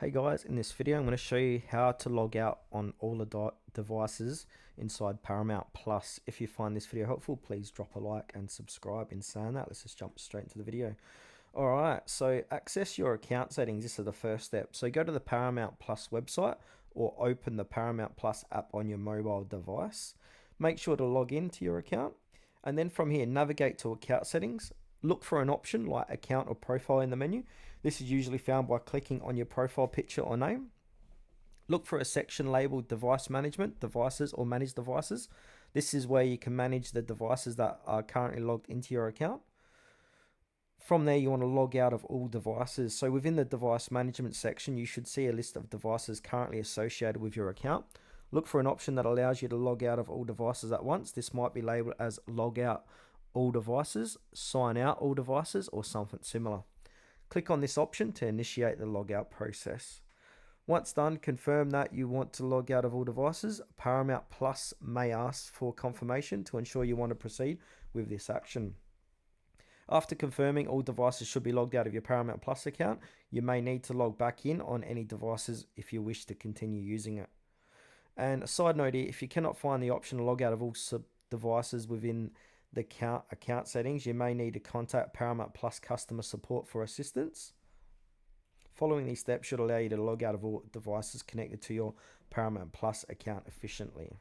Hey guys, in this video I'm going to show you how to log out on all the devices inside Paramount Plus. If you find this video helpful, please drop a like and subscribe. In saying that, let's just jump straight into the video. Alright, so access your account settings. This is the first step. So go to the Paramount Plus website or open the Paramount Plus app on your mobile device. Make sure to log into your account and then from here navigate to account settings. Look for an option like account or profile in the menu. This is usually found by clicking on your profile picture or name. Look for a section labeled device management, devices or manage devices. This is where you can manage the devices that are currently logged into your account. From there, you want to log out of all devices. So within the device management section, you should see a list of devices currently associated with your account. Look for an option that allows you to log out of all devices at once. This might be labeled as log out all devices, sign out all devices, or something similar. Click on this option to initiate the logout process. Once done, confirm that you want to log out of all devices. Paramount Plus may ask for confirmation to ensure you want to proceed with this action. After confirming all devices should be logged out of your Paramount Plus account, you may need to log back in on any devices if you wish to continue using it. And a side note here, if you cannot find the option to log out of all devices within the account settings, you may need to contact Paramount Plus customer support for assistance. Following these steps should allow you to log out of all devices connected to your Paramount Plus account efficiently.